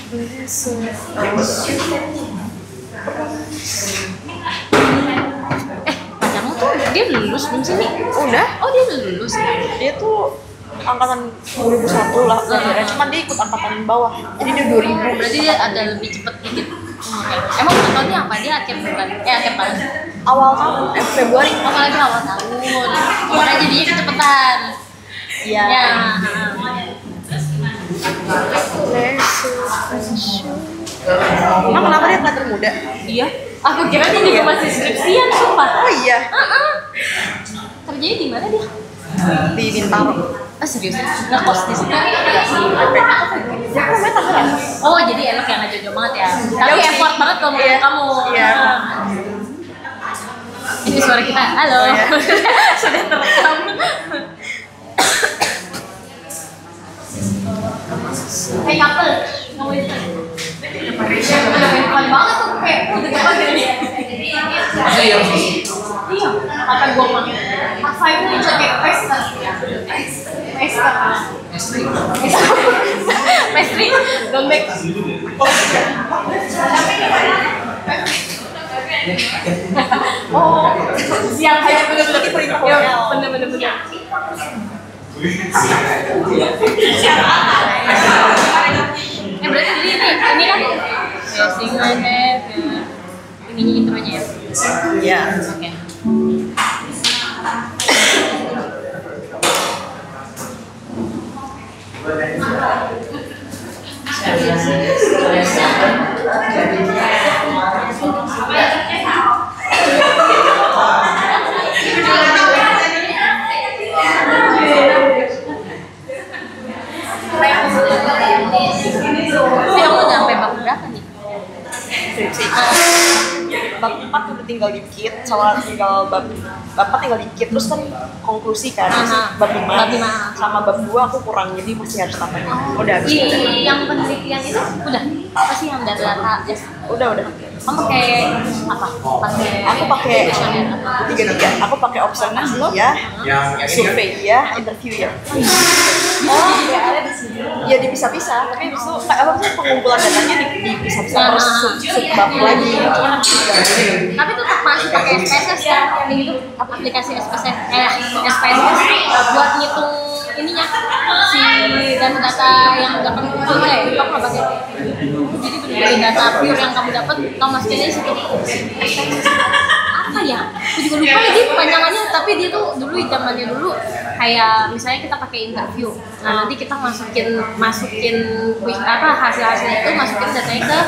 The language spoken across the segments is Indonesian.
Pacarmu tuh dia lulus belum sih nih? Udah. Oh dia lulus ya? Dia tuh angkatan 2001 lah, cuman dia ikut angkatan bawah. Jadi dia 2000. Berarti dia agak lebih cepet dikit. Emang ulang tahunnya apa? Dia akhir bulan? Akhir tahun? Awal tahun, Februari. Oh lagi awal tahun. Makanya jadinya kecepatan. Iya. Ya. Emang kenapa dia kelihatan muda? Iya. Aku kira dia juga masih skripsian, sumpah. Oh iya. Kerjanya di mana dia? Di Bintaro. Ah serius? Ngekos di situ? Enggak sih. Dia kan namanya Tangerang. Oh jadi enak ya, nggak jauh banget ya. Tapi effort banget kalau menurut kamu. Iya. Ini suara kita. Halo. Oh, iya. Sudah terekam. Hey couple, kamu itu depan banget tuh kayak udah depan gini. Iya, kata gue mah. Apa itu yang kayak pester? Pastry, dombek. Oh, siang aja bener-bener perintah. Ya, bener-bener. Berarti jadi ini kan Blessing My Head ya. Ininya intronya ya? Iya. Oke. Tapi kamu nyampe bab berapa nih? Skripsi. Bab 4 udah tinggal dikit, sama tinggal bab 4 tinggal dikit, terus kan konklusi kan, bab 5 sama bab 2 aku kurang, jadi masih harus tambahin. Udah habis. Yang penelitian itu udah? Apa sih yang data? Udah. Kamu pakai apa? Aku pakai tiga. Aku pakai observasi ya, survei ya, interview ya. Oh, ada di sini. Ya dipisah-pisah, tapi habis itu apa sih pengumpulan datanya dipisah-pisah terus subbab lagi. Tapi tetap masih pakai SPSS kan? Gitu. Aplikasi SPSS SPSS buat ngitung ininya si data yang dapat kumpul ya. Kamu nggak pakai? Jadi benar-benar data pure yang kamu dapat, kamu masukin di situ. Apa ya? Aku juga lupa lagi panjangannya, tapi dia tuh dulu zamannya dulu kayak misalnya kita pakai interview. Nah, nanti kita masukin hasil-hasil itu masukin datanya ke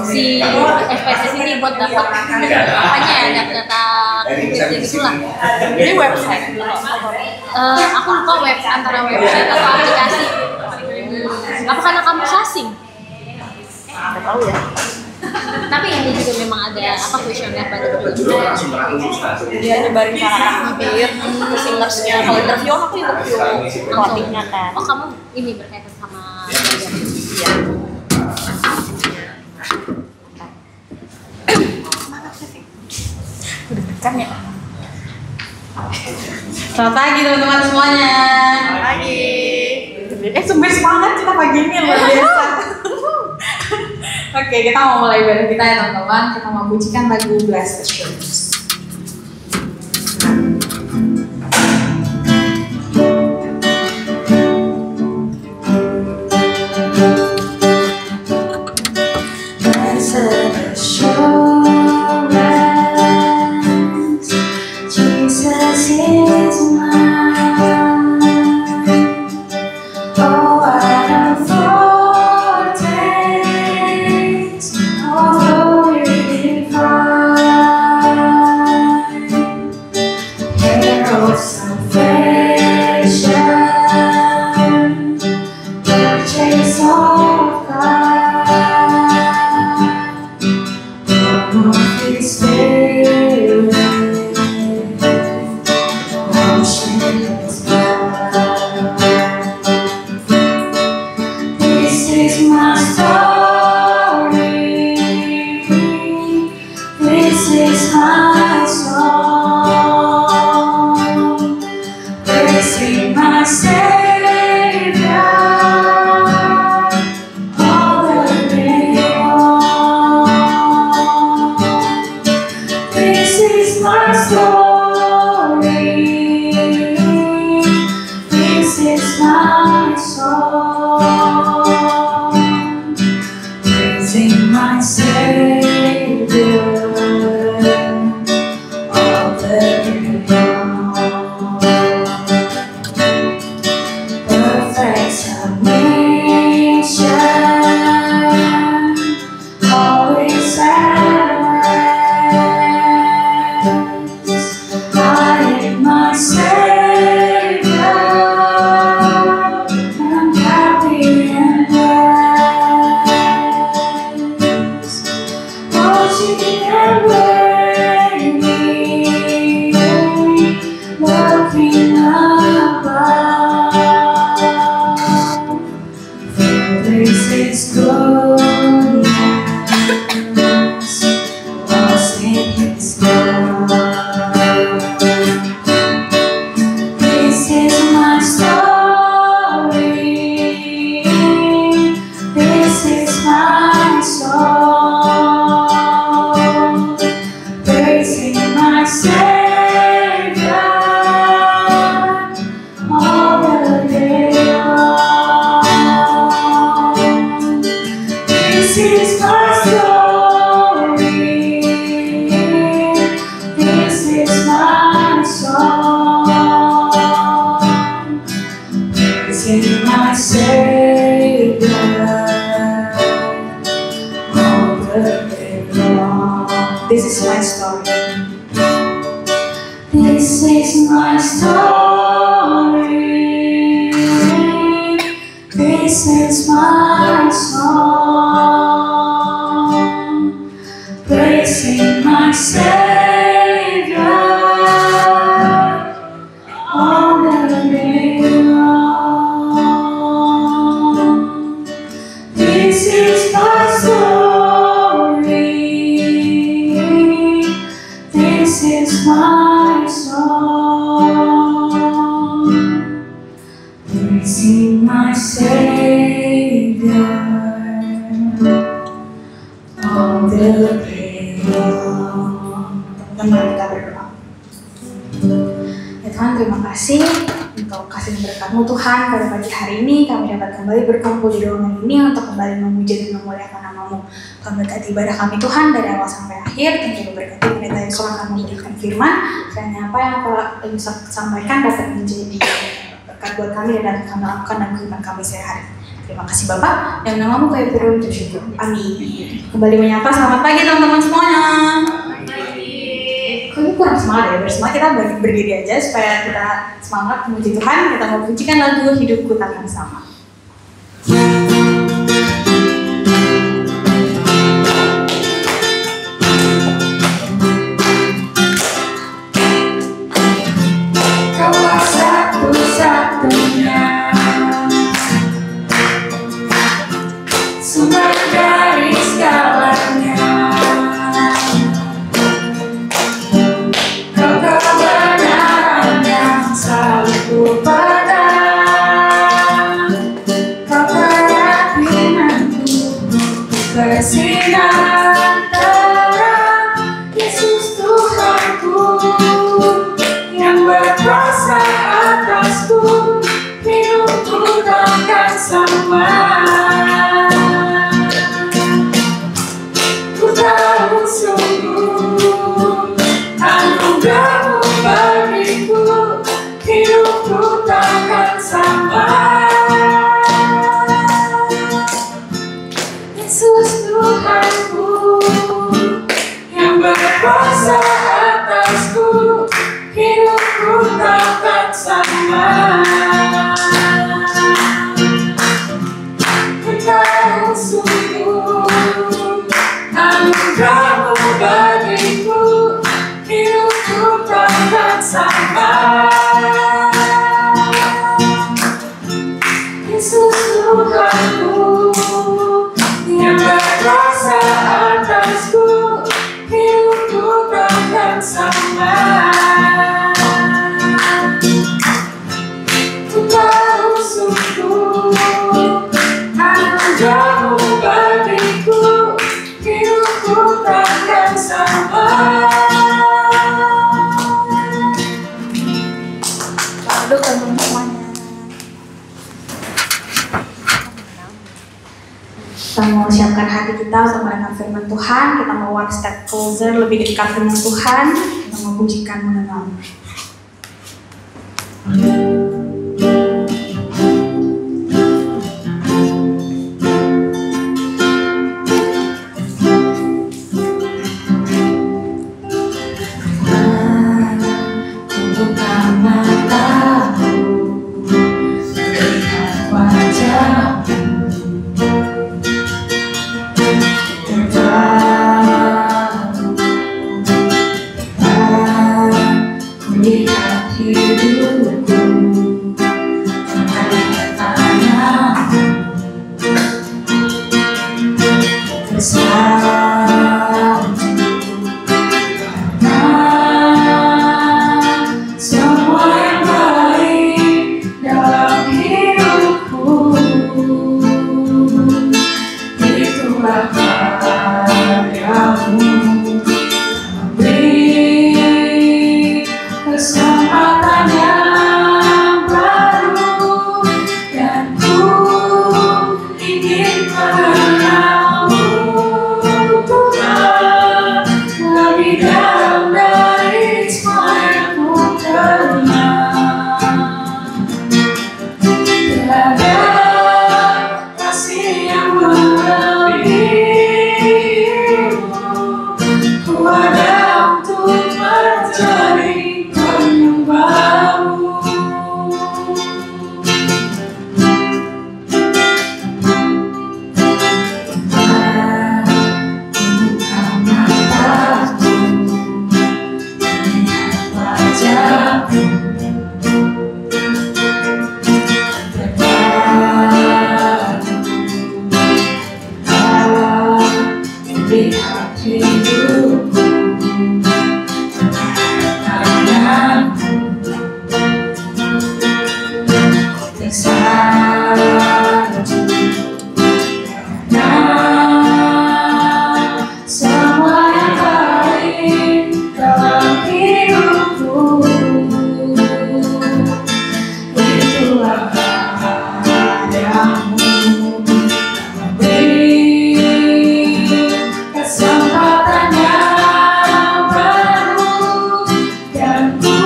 si SPSS ini buat dapat apanya ya, data gitu lah. Ini website. Aku lupa antara website atau aplikasi. Apa karena kamu sasing? Nggak tahu ya. Tapi ini juga memang ada kuesioner pada Dia nyebarin karakter bibir ke singersnya. Kalau interview aku interview pelatihnya kan. Oh kamu ini berkaitan sama Iya. Udah tekan ya. Selamat pagi teman-teman semuanya. Selamat pagi. Sumber semangat kita pagi ini luar biasa. Oke, kita mau mulai bareng kita ya teman-teman. Kita mau pujikan lagu Blessed Assurance. Salvation, purchase all. this is goodness was in His love. This is my story. This is my song, praising my Savior all the day long. This is my story. This is my song, praising my Savior all the day long. This is my story. This is my story. This is my song, praising my Savior all the day long. This is my story. This is my song, praising my Savior all the day long. Teman-teman, kita berdoa. Ya Tuhan, terima kasih untuk kasih berkat-Mu Tuhan. Pada pagi hari ini kami dapat kembali berkumpul di ruangan ini untuk kembali memuji dan memuliakan nama-Mu. Tuhan, berkati ibadah kami Tuhan dari awal sampai akhir. Tuhan, berkati pendeta yang seorang kami memberikan firman, kiranya apa yang kami sampaikan dapat menjadi berkat buat kami dan dapat kami lakukan dan kehidupan kami sehari-hari. Terima kasih Bapak, dan nama-Mu kami berdoa bersyukur. Amin. Kembali menyapa, selamat pagi teman-teman semuanya. Kayaknya kurang semangat ya, bersemangat kita berdiri aja supaya kita semangat memuji Tuhan. Kita mau pujikan lagu Hidupku Takkan Sama. Kaulah satu-satunya sumber dari segalanya. Kau kebenaran yang selalu ku pegang. Kau keyakinanku bersinar terang. Yesus Tuhanku yang berkuasa atasku, hidupku takkan sama. Ku tahu sungguh anugerah-Mu bagiku, hidupku takkan sama. Yesus Tuhanku yang berkuasa atasku, hidupku takkan sama. Ku tahu sungguh anugerah-Mu bagiku, hidupku takkan sama. Yesus Tuhanku yang berkuasa atasku, hidupku takkan sama. Ku tahu sungguh anugerah-Mu bagiku, hidupku takkan sama. Lalu teman semuanya, kita mau siapkan hati kita untuk mendengar firman Tuhan. Kita mau one step closer, lebih dekat dengan Tuhan. Kita mau pujikan mengenal. Buka mataku, lihat wajah-Mu, tertawa, lihat hidupku. Semua yang baik dalam hidupku itulah karyamu, memberi kesempatan yang baru, dan ku ingin mengenalmu Tuhan lebih dalam dari semua yang ku kenal. Tiada kasih yang melebihimu, ku ada untuk menjadi penyembahmu. Buka mataku, melihat wajahmu, lihat hidupku, tanganku, kesanku, semua yang baik dalam hidupku itulah padamu, memberi kesempatan yang baru, dan ku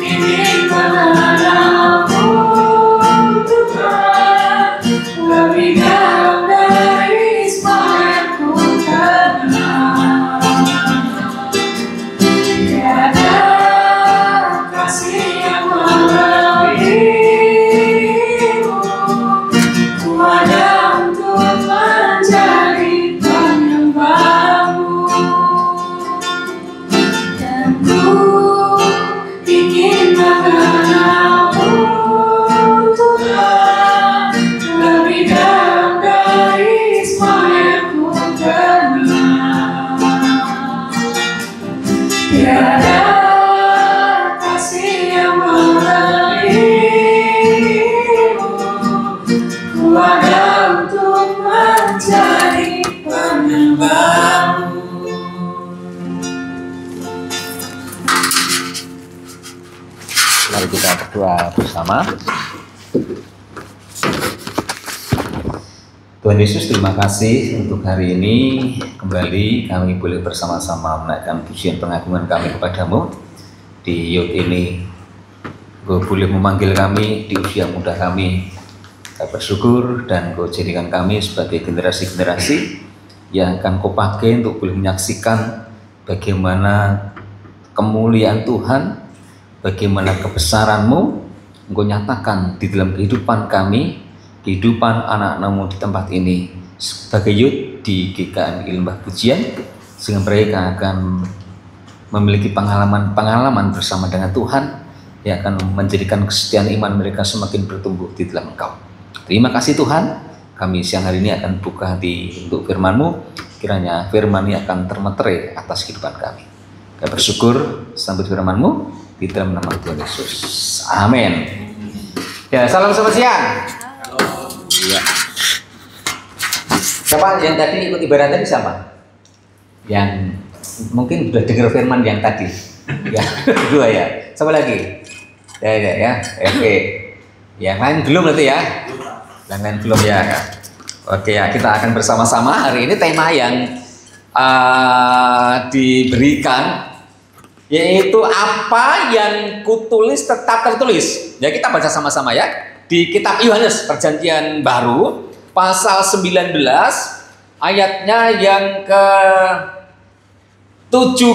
ingin mengenalmu Tuhan lebih dalam dari semua yang ku kenal. Tiada kasih yang melebihimu, ku ada untuk menjadi penyembahmu, dan ku ingin mengenalmu Tuhan lebih dalam dari semua yang ku kenal. Tiada kasih yang melebihimu, ku ada untuk menjadi penyembahmu. Mari kita berdoa bersama. Tuhan Yesus, terima kasih untuk hari ini kembali kami boleh bersama-sama menaikkan pujian pengagungan kami kepadamu. Di youth ini Kau boleh memanggil kami di usia muda kami. Kami bersyukur dan Kau jadikan kami sebagai generasi-generasi yang akan Kau pakai untuk boleh menyaksikan bagaimana kemuliaan Tuhan, bagaimana kebesaran-Mu Engkau nyatakan di dalam kehidupan kami, kehidupan anak-anakmu di tempat ini sebagai youth di GKMI Lembah Pujian, sehingga mereka akan memiliki pengalaman bersama dengan Tuhan yang akan menjadikan kesetiaan iman mereka semakin bertumbuh di dalam Engkau. Terima kasih Tuhan, kami siang hari ini akan buka hati untuk firman-Mu, kiranya firman ini akan termeterai atas kehidupan kami. Kami bersyukur sambut firman-Mu di dalam nama Tuhan Yesus. Amin. Ya, salam selamat siang. Iya. Siapa yang tadi ikut ibadah tadi siapa? Yang mungkin sudah dengar firman yang tadi. Ya, dua ya. Siapa lagi? Ya. Oke. Yang lain belum nanti ya? Yang lain belum ya. Oke ya, kita akan bersama-sama hari ini tema yang diberikan yaitu apa yang kutulis tetap tertulis. Ya, kita baca sama-sama ya. Di kitab Yohanes Perjanjian Baru pasal 19 ayatnya yang ke 17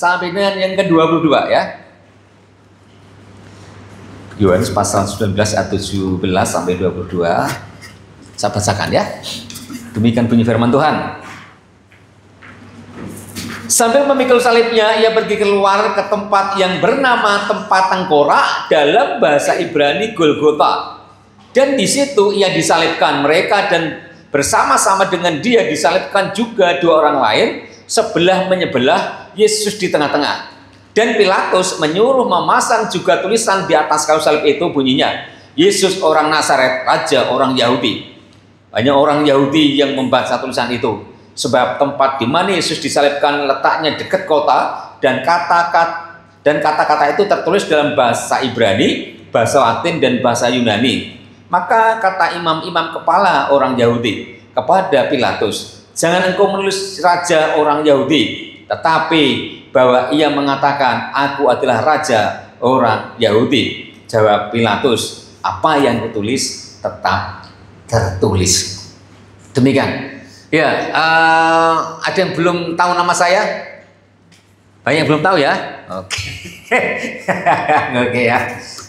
sampai dengan yang ke 22 ya. Yohanes pasal 19 ayat 17 sampai 22. Saya bacakan ya. Demikian bunyi firman Tuhan. Sambil memikul salibnya, ia pergi keluar ke tempat yang bernama tempat tengkorak, dalam bahasa Ibrani Golgota. Dan di situ ia disalibkan. Mereka dan bersama-sama dengan dia disalibkan juga dua orang lain, sebelah menyebelah, Yesus di tengah-tengah. Dan Pilatus menyuruh memasang juga tulisan di atas kayu salib itu, bunyinya, Yesus orang Nazaret, Raja orang Yahudi. Banyak orang Yahudi yang membaca tulisan itu, sebab tempat di mana Yesus disalibkan letaknya dekat kota, dan kata-kata itu tertulis dalam bahasa Ibrani, bahasa Latin, dan bahasa Yunani. Maka kata imam-imam kepala orang Yahudi kepada Pilatus, jangan engkau menulis Raja orang Yahudi, tetapi bahwa ia mengatakan, aku adalah Raja orang Yahudi. Jawab Pilatus, apa yang kutulis tetap tertulis. Demikian. Ya, ada yang belum tahu nama saya? Banyak yang belum tahu ya? Oke. Oke ya.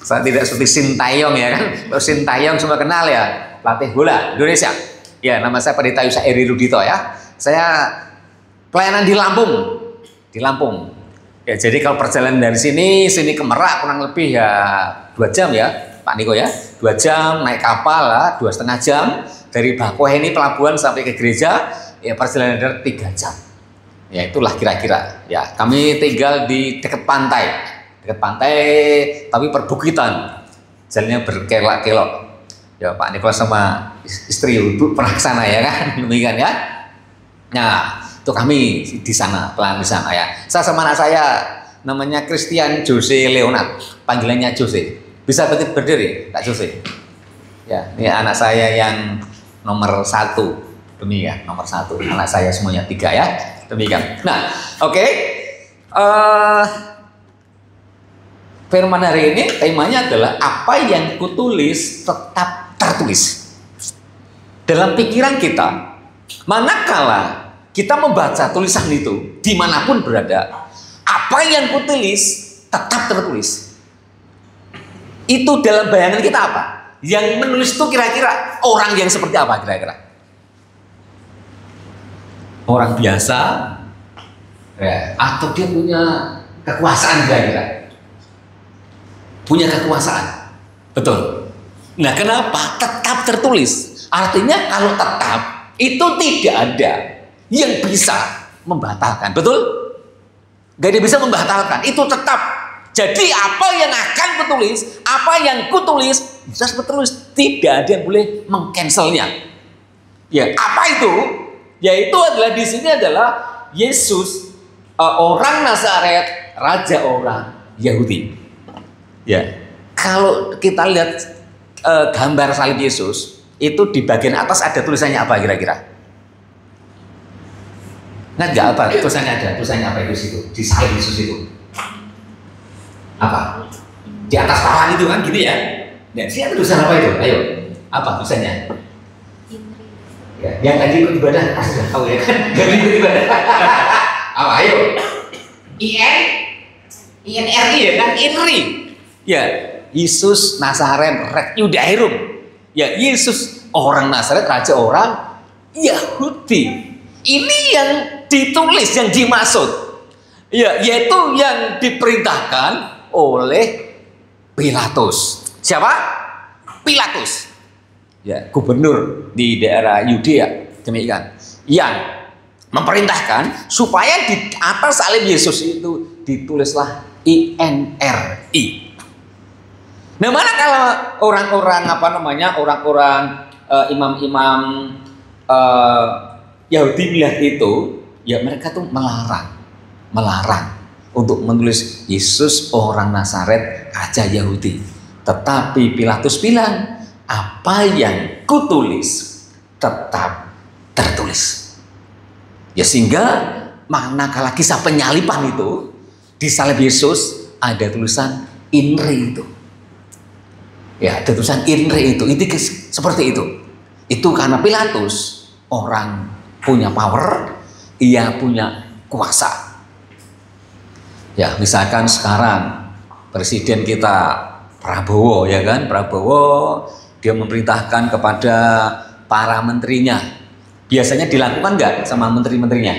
Saya tidak seperti Sintayong ya kan. Kalau Sintayong semua kenal ya, pelatih bola Indonesia. Ya, nama saya Pendeta Yusa Eri Rudito ya. Saya pelayanan di Lampung. Di Lampung. Ya, jadi kalau perjalanan dari sini ke Merak kurang lebih ya 2 jam ya, Pak Niko ya. 2 jam naik kapal lah, 2,5 jam. Dari Bakauheni pelabuhan sampai ke gereja, ya perjalanan dari 3 jam. Ya itulah kira-kira. Ya, kami tinggal di dekat pantai. Dekat pantai tapi perbukitan, jalannya berkelok-kelok. Ya Pak Niko sama istri ibu pernah ke sana ya kan, demikian ya. Nah itu kami di sana, pelan di sana ya. Saya sama anak saya namanya Christian Jose Leonard, panggilannya Jose. Bisa berdiri Kak Jose? Ya ini anak saya yang nomor 1, demikian nomor 1. Anak saya semuanya 3 ya, demikian. Nah oke. Firman hari ini temanya adalah apa yang kutulis tetap tertulis. Dalam pikiran kita, manakala kita membaca tulisan itu dimanapun berada, apa yang kutulis tetap tertulis. Itu dalam bayangan kita apa? Yang menulis itu kira-kira orang yang seperti apa kira-kira? Orang biasa ya, atau dia punya kekuasaan kira-kira? Punya kekuasaan, betul. Nah, kenapa tetap tertulis? Artinya kalau tetap itu tidak ada yang bisa membatalkan, betul? Gak ada bisa membatalkan, itu tetap. Jadi apa yang akan kutulis, apa yang kutulis bisa tertulis, tidak ada yang boleh mengcancelnya. Ya, apa itu? Yaitu adalah di sini adalah Yesus orang Nazaret, Raja orang Yahudi. Ya, kalau kita lihat gambar salib Yesus, itu di bagian atas ada tulisannya apa kira-kira? Nggak apa? Tulisannya ada, tulisannya apa itu situ? Di salib Yesus itu apa? Di atas papan itu kan, gitu ya? Nah, siapa tulisan apa itu? Ayo, apa tulisannya? Ya, yang tadi ikut ibadah, sudah tahu ya kan? Yang ikut ibadah. Apa? Ayo, INRI ya kan? INRI. Ya, Yesus Nazaret Rek Yudaerum. Ya, Yesus orang Nazaret, Raja orang Yahudi. Ini yang ditulis, yang dimaksud. Ya, yaitu yang diperintahkan oleh Pilatus. Siapa? Pilatus. Ya, gubernur di daerah Yudea, demikian. Yang memerintahkan supaya di atas salib Yesus itu ditulislah INRI. Nah, mana kalau orang-orang orang-orang imam-imam Yahudi melihat itu, ya mereka tuh melarang untuk menulis Yesus orang Nazaret, Raja Yahudi. Tetapi Pilatus bilang, apa yang kutulis tetap tertulis. Ya sehingga manakala kisah penyaliban itu di salib Yesus ada tulisan INRI itu. Ya, ada tulisan INRI itu seperti itu. Itu karena Pilatus orang punya power, ia punya kuasa. Ya, misalkan sekarang presiden kita Prabowo ya kan, Prabowo dia memerintahkan kepada para menterinya. Biasanya dilakukan nggak sama menteri-menterinya?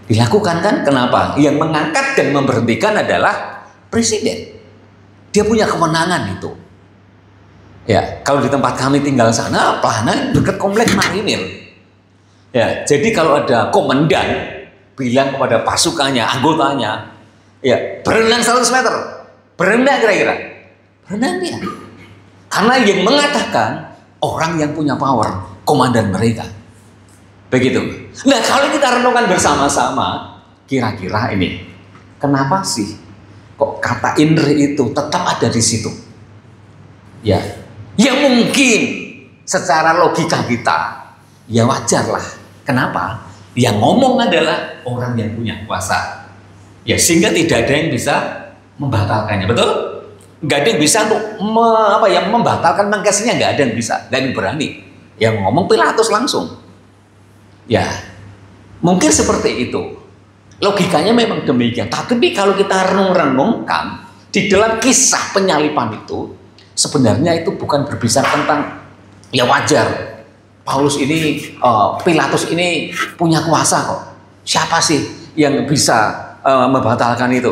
Dilakukan kan? Kenapa? Yang mengangkat dan memberhentikan adalah presiden. Dia punya kewenangan itu. Ya, kalau di tempat kami tinggal sana, Plana dekat komplek Marinir. Ya, jadi kalau ada komandan bilang kepada pasukannya, anggotanya, ya berenang 100 meter, berenang kira-kira, berenang dia. Karena yang mengatakan orang yang punya power, komandan mereka. Begitu. Nah, kalau kita renungkan bersama-sama, kira-kira ini, kenapa sih kok kata Indri itu tetap ada di situ? Ya, ya mungkin secara logika kita, ya wajar lah. Kenapa? Yang ngomong adalah orang yang punya kuasa. Ya, sehingga tidak ada yang bisa membatalkannya, betul? Nggak ada yang bisa untuk membatalkan mengkasihnya, nggak ada yang bisa, nggak ada yang berani. Yang ngomong Pilatus langsung. Ya, mungkin seperti itu. Logikanya memang demikian. Tapi kalau kita renung-renungkan di dalam kisah penyaliban itu, sebenarnya itu bukan berbicara tentang ya wajar. Paulus ini, Pilatus ini punya kuasa kok. Siapa sih yang bisa membatalkan itu?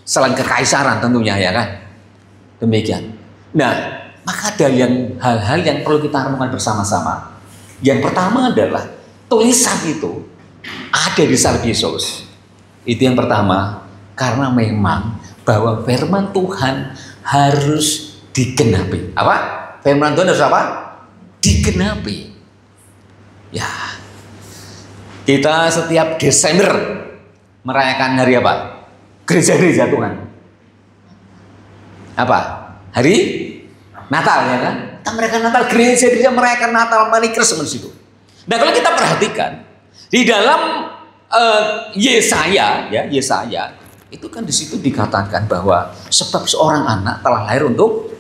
Selain kekaisaran tentunya, ya kan? Demikian. Nah, maka ada hal-hal yang perlu kita renungkan bersama-sama. Yang pertama adalah tulisan itu ada di salib Yesus. Itu yang pertama, karena memang bahwa firman Tuhan harus digenapi. Apa? Firman Tuhan harus apa? Digenapi. Ya. Kita setiap Desember merayakan hari apa? Gereja-gereja Tuhan. Apa? Hari Natal, ya kan? Kita merayakan Natal, gereja-gereja merayakan Natal, Merry Christmas itu. Nah, kalau kita perhatikan di dalam Yesaya, ya Yesaya itu kan di situ dikatakan bahwa sebab seorang anak telah lahir untuk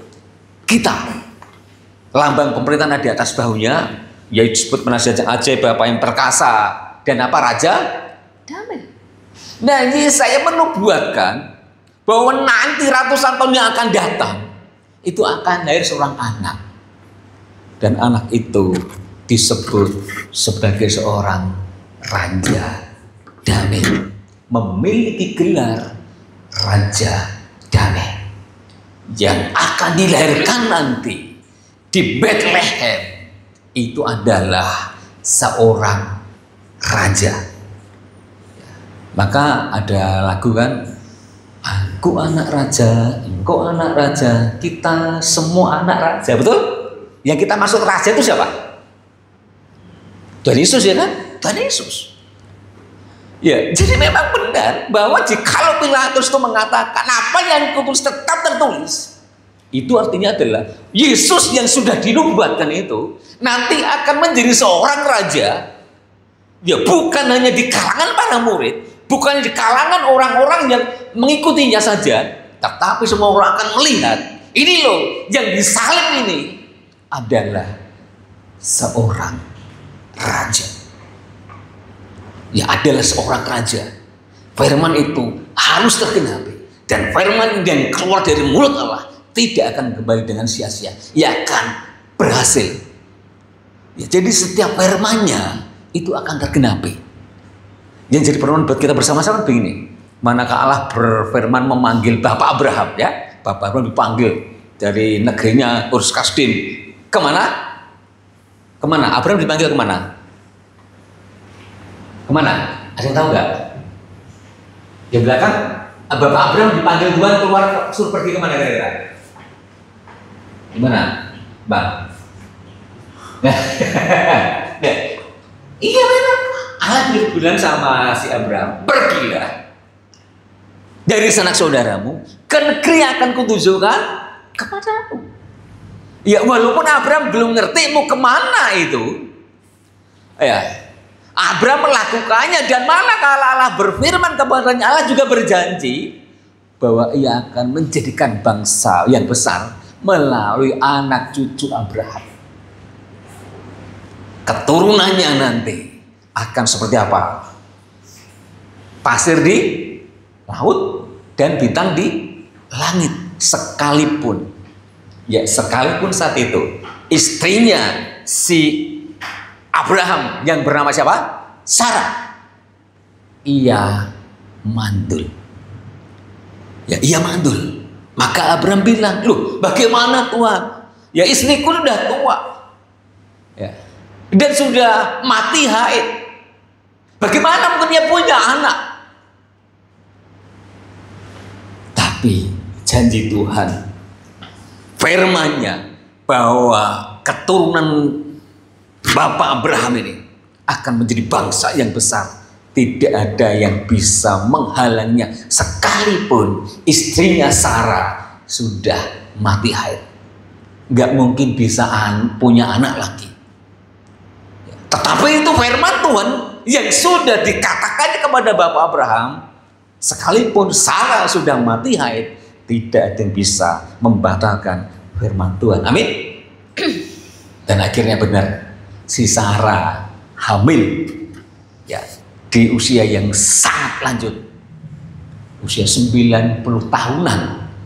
kita. Lambang pemerintahan ada di atas bahunya, yaitu disebut penasihat yang ajaib, Bapa yang perkasa, dan apa? Raja damai. Nah, Yesaya menubuatkan bahwa nanti ratusan tahun yang akan datang itu akan lahir seorang anak, dan anak itu disebut sebagai seorang raja damai, memiliki gelar raja damai, yang akan dilahirkan nanti di Bethlehem. Itu adalah seorang raja. Maka ada lagu kan, aku anak raja, engkau anak raja, kita semua anak raja, betul? Yang kita maksud raja itu siapa? Tuhan Yesus, ya kan? Tuhan Yesus. Ya, jadi memang benar bahwa jikalau Pilatus itu mengatakan apa yang kutulis tetap tertulis, itu artinya adalah Yesus yang sudah dinubuatkan itu nanti akan menjadi seorang raja. Ya, bukan hanya di kalangan para murid, bukan di kalangan orang-orang yang mengikutinya saja, tetapi semua orang akan melihat, ini loh yang disalib ini adalah seorang raja. Ya, adalah seorang raja. Firman itu harus tergenapi, dan firman yang keluar dari mulut Allah tidak akan kembali dengan sia-sia, ia akan berhasil. Ya, jadi setiap firmannya itu akan tergenapi. Yang jadi perenungan buat kita bersama-sama begini. Manakah Allah berfirman memanggil Bapak Abraham, ya, Bapak Abraham dipanggil dari negerinya Ur Kasdim. Kemana? Kemana? Abraham dipanggil kemana? Kemana? Ada yang tahu nggak? Di belakang, Bapak Abraham dipanggil Tuhan keluar, suruh pergi kemana kira-kira? Gimana, Bang? Iya memang. Allah bilang sama si Abraham, pergilah dari sanak saudaramu ke negeri yang akan kutunjukkan kepadamu. Ya, walaupun Abraham belum ngerti mau kemana itu, ya, Abraham melakukannya, dan malah kalau Allah berfirman kepadanya, Allah juga berjanji bahwa ia akan menjadikan bangsa yang besar melalui anak cucu Abraham. Keturunannya nanti akan seperti apa? Pasir di laut dan bintang di langit. Sekalipun, ya sekalipun saat itu istrinya si Abraham yang bernama siapa? Sarah, ia mandul. Ya, ia mandul. Maka Abraham bilang, loh bagaimana Tuhan? Ya istriku sudah tua, ya, dan sudah mati haid. Bagaimana mungkin dia punya anak? Tapi janji Tuhan, firman-Nya bahwa keturunan Bapak Abraham ini akan menjadi bangsa yang besar. Tidak ada yang bisa menghalangnya sekalipun istrinya Sarah sudah mati haid. Nggak mungkin bisa punya anak lagi. Tetapi itu firman Tuhan yang sudah dikatakan kepada Bapak Abraham, sekalipun Sarah sudah mati haid, tidak ada yang bisa membatalkan firman Tuhan. Amin. Dan akhirnya benar, si Sarah hamil, ya, di usia yang sangat lanjut, usia 90 tahunan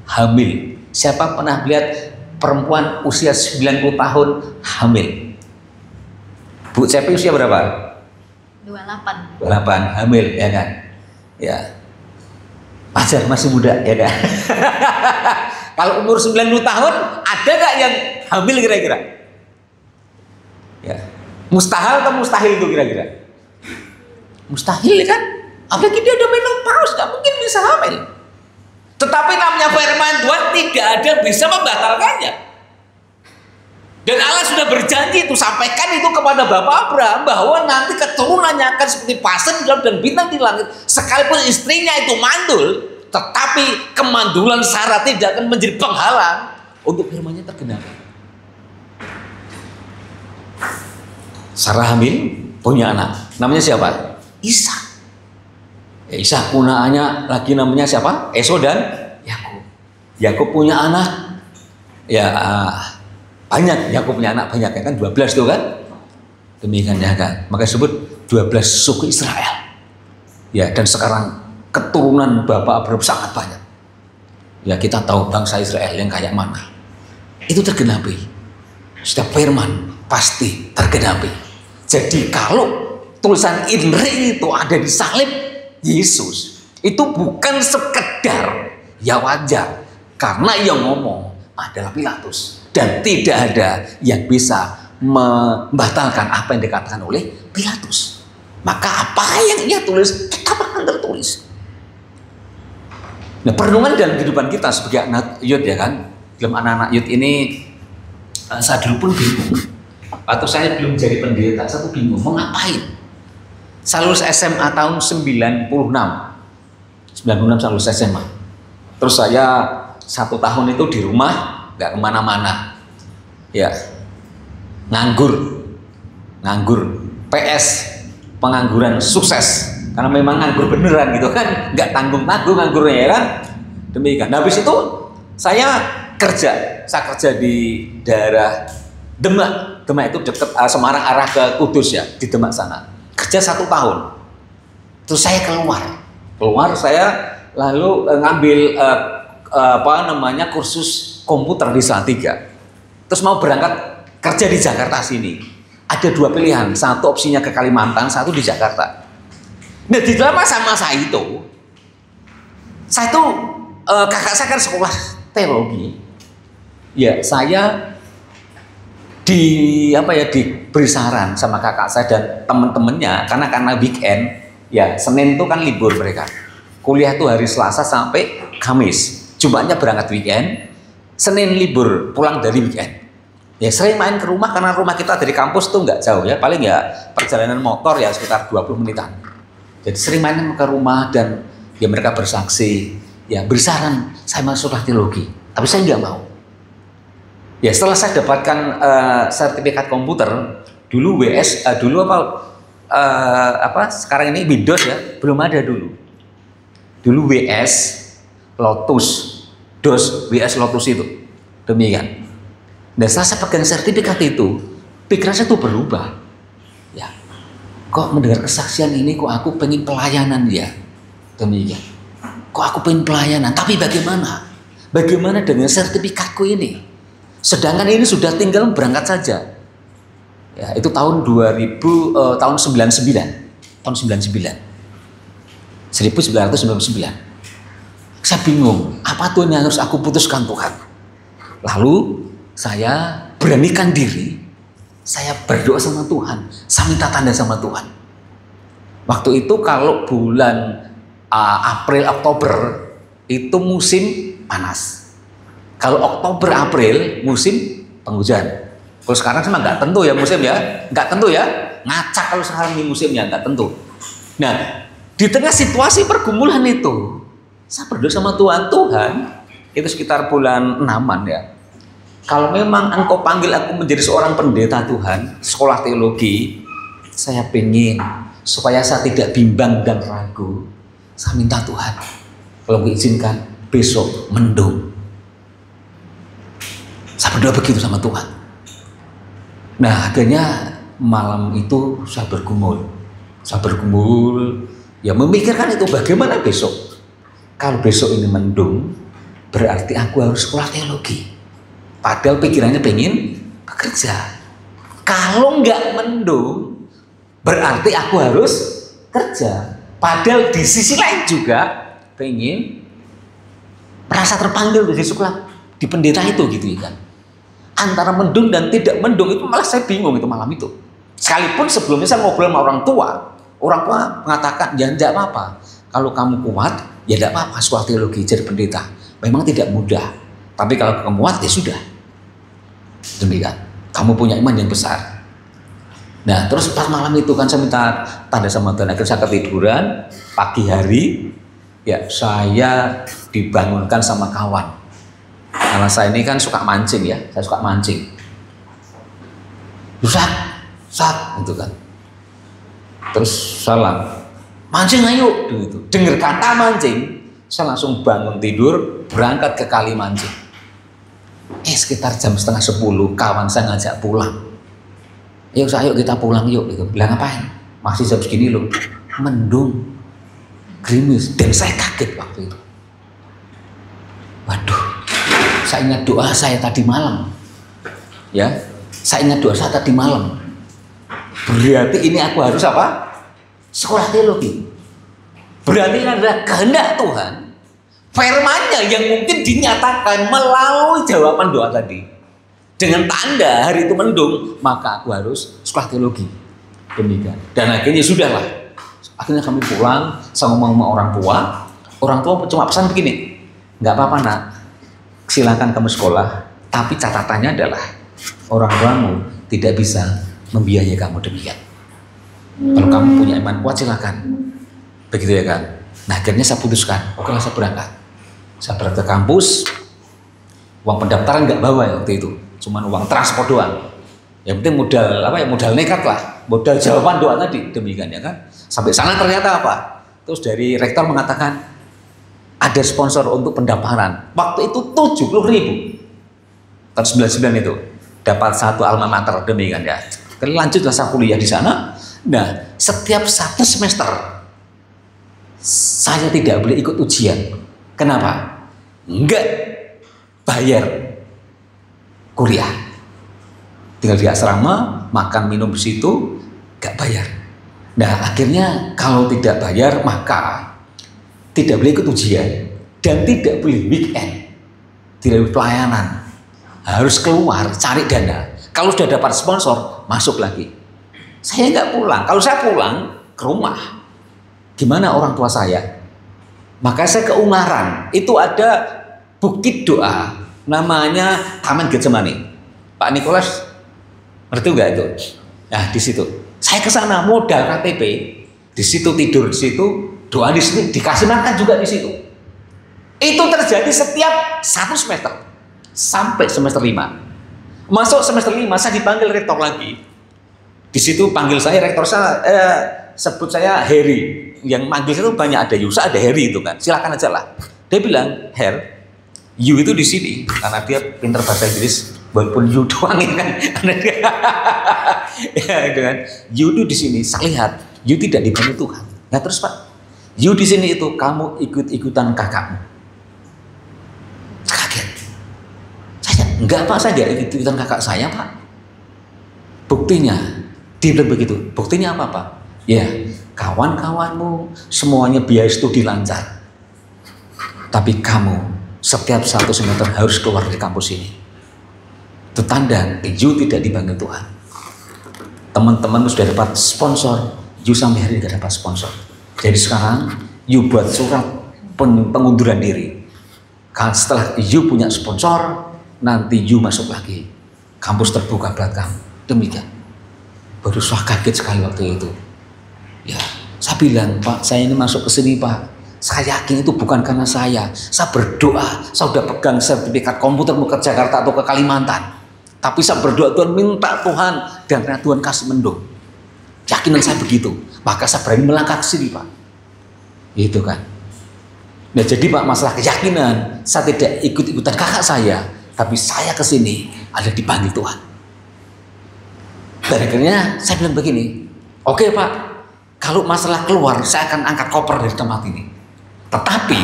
hamil. Siapa pernah lihat perempuan usia 90 tahun hamil? Bu Cepi usia berapa? 28. 28 hamil, ya kan? Ya, wajar, masih muda, ya kan? Kalau umur 90 tahun ada gak yang hamil kira-kira? Ya, mustahil atau mustahil itu kira-kira? Mustahil kan? Apalagi dia udah menopause, gak mungkin bisa hamil. Tetapi namanya firman Tuhan, tidak ada yang bisa membatalkannya. Dan Allah sudah berjanji itu, sampaikan itu kepada Bapak Abraham, bahwa nanti keturunannya akan seperti pasen dan bintang di langit. Sekalipun istrinya itu mandul, tetapi kemandulan Sarah tidak akan menjadi penghalang untuk firman-Nya tergenapi. Sarah hamil, punya anak. Namanya siapa? Ishak. Ya, Ishak punaannya lagi namanya siapa? Esau dan Yakub. Yakub punya anak. Ya, banyak. Yakub punya anak banyak, ya kan? 12 tuh kan? Demikian, ya kan? Maka disebut 12 suku Israel. Ya, dan sekarang keturunan Bapak Abraham sangat banyak. Ya, kita tahu bangsa Israel yang kayak mana. Itu tergenapi. Setiap firman pasti tergenapi. Jadi kalau tulisan Injil itu ada di salib Yesus, itu bukan sekedar ya wajar, karena yang ngomong adalah Pilatus, dan tidak ada yang bisa membatalkan apa yang dikatakan oleh Pilatus. Maka apa yang ia tulis tetap akan tertulis. Nah, perenungan dalam kehidupan kita sebagai anak Yud, ya kan, dalam anak-anak Yud ini, saya dulu pun bingung. Waktu saya belum jadi pendeta, saya tuh bingung mau ngapain. Saya lulus SMA tahun 96 saya lulus SMA. Terus saya 1 tahun itu di rumah, nggak kemana-mana, ya, nganggur, PS, pengangguran sukses, karena memang nganggur beneran gitu kan, nggak tanggung-tanggung nganggurnya, ya kan. Demikian. Nah, habis itu saya kerja di daerah Demak itu dekat Semarang arah ke Kudus, ya, di Demak sana. Kerja 1 tahun. Terus saya keluar saya lalu ngambil kursus komputer di Salatiga. Terus mau berangkat kerja di Jakarta sini. Ada 2 pilihan, satu opsinya ke Kalimantan, satu di Jakarta. Nah, di dalam masa-masa itu, saya tuh kakak saya kan sekolah teologi. Ya, saya diberi saran sama kakak saya dan teman-temannya, karena weekend, ya, Senin itu kan libur mereka. Kuliah tuh hari Selasa sampai Kamis. Jumatnya berangkat weekend, Senin libur, pulang dari weekend. Ya, sering main ke rumah, karena rumah kita dari kampus tuh nggak jauh, ya, paling ya perjalanan motor ya sekitar 20 menitan. Jadi sering main ke rumah, dan ya mereka bersaksi, ya, beri saran saya masuk teologi, tapi saya nggak mau. Ya, setelah saya dapatkan sertifikat komputer, dulu sekarang ini Windows, ya, belum ada dulu. Dulu WS Lotus, DOS WS Lotus itu. Demikian. Dan setelah saya pegang sertifikat itu, pikiran saya tuh berubah. Ya, kok mendengar kesaksian ini, kok aku pengen pelayanan, ya. Demikian. Kok aku pengen pelayanan, tapi bagaimana? Bagaimana dengan sertifikatku ini? Sedangkan ini sudah tinggal berangkat saja. Ya, itu tahun 1999. Saya bingung, apa tuh yang harus aku putuskan, Tuhan? Lalu saya beranikan diri, saya berdoa sama Tuhan, saya minta tanda sama Tuhan. Waktu itu kalau bulan April, Oktober itu musim panas. Kalau Oktober, April musim penghujan. Kalau sekarang sih nggak tentu ya musim ya, nggak tentu ya, ngacak kalau sekarang ini musimnya nggak tentu. Nah, di tengah situasi pergumulan itu, saya berdoa sama Tuhan, Tuhan, itu sekitar bulan 6-an ya. Kalau memang Engkau panggil aku menjadi seorang pendeta Tuhan, sekolah teologi, saya pengen supaya saya tidak bimbang dan ragu. Saya minta Tuhan, kalau izinkan besok mendung. Saya berdoa begitu sama Tuhan. Nah, akhirnya malam itu saya bergumul, ya memikirkan itu bagaimana besok. Kalau besok ini mendung, berarti aku harus sekolah teologi. Padahal pikirannya pengen bekerja. Kalau nggak mendung, berarti aku harus kerja. Padahal di sisi lain juga pengen merasa terpanggil di sekolah, di pendeta itu gitu kan. Antara mendung dan tidak mendung itu malah saya bingung itu malam itu. Sekalipun sebelumnya saya ngobrol sama orang tua mengatakan ya tidak apa-apa. Kalau kamu kuat, ya tidak apa-apa sekolah teologi jadi pendeta. Memang tidak mudah, tapi kalau kamu kuat ya sudah. Demikian. Kamu punya iman yang besar. Nah, terus pas malam itu kan saya minta tanda sama Tuhan. Akhirnya saya ketiduran. Pagi hari, ya saya dibangunkan sama kawan. Karena saya ini kan suka mancing ya, saya suka mancing. Sat, gitu kan. Terus salah, mancing ayo, gitu. Dengar kata mancing, saya langsung bangun tidur, berangkat ke kali mancing. Sekitar jam 9:30 kawan saya ngajak pulang. Yuk kita pulang yuk, gitu. Bilang ngapain? Masih jam segini loh, mendung, gerimis, dan saya kaget waktu itu. Waduh, saya ingat doa saya tadi malam. Ya, saya ingat doa saya tadi malam. Berarti ini aku harus apa? Sekolah teologi. Berarti ini adalah kehendak Tuhan. Firman-Nya yang mungkin dinyatakan melalui jawaban doa tadi. Dengan tanda hari itu mendung, maka aku harus sekolah teologi. Demikian. Dan akhirnya sudahlah. Akhirnya kami pulang, saya ngomong sama orang tua. Orang tua cuma pesan begini, nggak apa-apa nak, silakan kamu sekolah. Tapi catatannya adalah orang tuamu tidak bisa membiayai kamu demikian. Kalau kamu punya iman kuat silakan. Begitu ya kan. Nah akhirnya saya putuskan, oke lah saya berangkat. Saya berangkat ke kampus. Uang pendaftaran nggak bawa ya waktu itu, cuman uang transport doang. Yang penting modal apa ya, modal nekat lah, modal jawaban doa tadi demikian ya kan. Sampai sana ternyata apa? Terus dari rektor mengatakan ada sponsor untuk pendaftaran. Waktu itu 70.000 tahun 99 itu dapat satu alma mater demikian ya. Lanjutlah saya kuliah di sana. Nah setiap satu semester saya tidak boleh ikut ujian. Kenapa? Enggak bayar kuliah. Tinggal di asrama, makan minum di situ, enggak bayar. Nah akhirnya kalau tidak bayar maka tidak boleh ikut ujian dan tidak boleh weekend, tidak boleh pelayanan, harus keluar cari dana. Kalau sudah dapat sponsor masuk lagi. Saya nggak pulang. Kalau saya pulang ke rumah, gimana orang tua saya? Maka saya ke Ungaran. Itu ada bukit doa, namanya Taman Getsemani. Pak Nikolas, ngerti nggak itu? Nah di situ, saya ke sana modal KTP, di situ tidur di situ, doa di situ, dikasih makan juga di situ. Itu terjadi setiap satu semester sampai semester 5. Masuk semester 5 saya dipanggil rektor lagi. Di situ panggil saya rektor saya sebut saya Harry. Yang manggil itu banyak, ada Yusa, ada Harry itu kan. Silakan aja lah. Dia bilang, Her, you itu di sini karena dia pintar bahasa Inggris. Walaupun you doang kan, karena dia ya gitu kan. You itu di sini. Saya lihat, you tidak dibantu Tuhan. Nah terus Pak, you di sini itu kamu ikut-ikutan kakakmu. Kaget. Saya enggak Pak, saya enggak ikut-ikutan kakak saya Pak. Buktinya, dia bilang begitu. Buktinya apa Pak? Ya, kawan-kawanmu semuanya biaya studi lancar. Tapi kamu setiap satu semester harus keluar dari kampus ini. Itu tanda you tidak dipanggil Tuhan. Teman-teman sudah dapat sponsor, you sampai hari ini tidak dapat sponsor. Jadi sekarang you buat surat pengunduran diri. Setelah you punya sponsor, nanti you masuk lagi. Kampus terbuka buat kamu. Demikian. Baru saya kaget sekali waktu itu. Ya, saya bilang, Pak, saya ini masuk ke sini, Pak. Saya yakin itu bukan karena saya berdoa, saya sudah pegang sertifikat komputer mau ke Jakarta atau ke Kalimantan. Tapi saya berdoa, Tuhan minta Tuhan, dan karena Tuhan kasih mendung. Yakinan saya begitu, maka saya berani melangkah ke sini, Pak. Itu kan. Nah jadi Pak, masalah keyakinan, saya tidak ikut-ikutan kakak saya, tapi saya ke sini ada dipanggil Tuhan. Dan akhirnya saya bilang begini, oke Pak, kalau masalah keluar, saya akan angkat koper dari tempat ini. Tetapi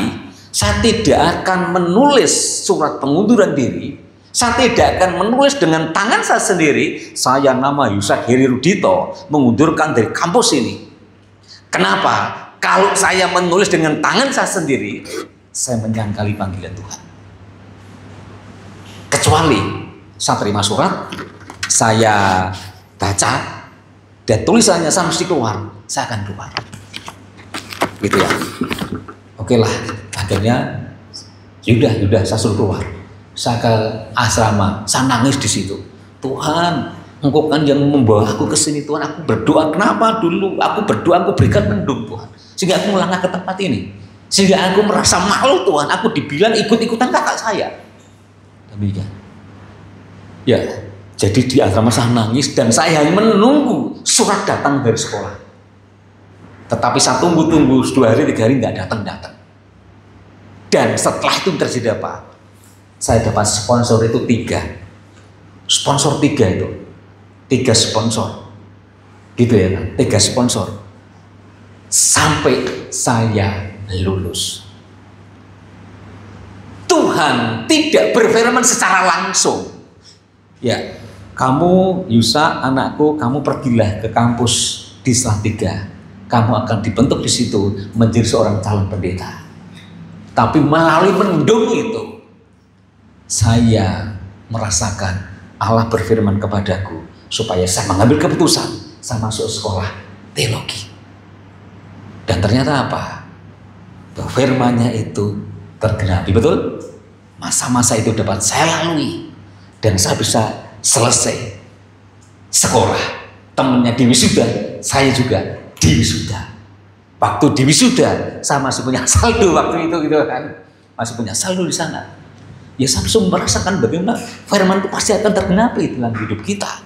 saya tidak akan menulis surat pengunduran diri. Saya tidak akan menulis dengan tangan saya sendiri. Saya nama Yusak Heri Rudito mengundurkan dari kampus ini. Kenapa? Kalau saya menulis dengan tangan saya sendiri, saya menyangkali panggilan Tuhan. Kecuali saya terima surat, saya baca, dan tulisannya saya mesti keluar, saya akan keluar. Gitu ya. Oke lah, akhirnya yaudah saya suruh keluar. Saya ke asrama, saya nangis di situ. Tuhan, Engkau kan yang membawa aku ke sini, Tuhan. Aku berdoa, kenapa dulu aku berdoa, aku berikan mendung, Tuhan. Sehingga aku melangkah ke tempat ini. Sehingga aku merasa malu, Tuhan. Aku dibilang ikut-ikutan kakak saya. Demikian. Ya, jadi di asrama saya nangis dan saya hanya menunggu surat datang dari sekolah. Tetapi saya tunggu 2 hari 3 hari nggak datang. Dan setelah itu terjadi apa? Saya dapat sponsor itu 3. Sponsor 3 itu. 3 sponsor. Gitu ya kan? 3 sponsor. Sampai saya lulus. Tuhan tidak berfirman secara langsung. Ya, kamu Yusa, anakku, kamu pergilah ke kampus di Salatiga. Kamu akan dibentuk di situ menjadi seorang calon pendeta. Tapi melalui mendung itu, saya merasakan Allah berfirman kepadaku supaya saya mengambil keputusan. Saya masuk sekolah teologi. Dan ternyata apa? Bahwa firman-Nya itu tergenapi. Betul? Masa-masa itu dapat saya lalui. Dan saya bisa selesai sekolah. Temennya di wisuda, saya juga di wisuda. Waktu di wisuda, saya masih punya saldo waktu itu gitu kan. Masih punya saldo di sana. Ya saya langsung merasakan bagaimana firman itu pasti akan tergenapi dalam hidup kita.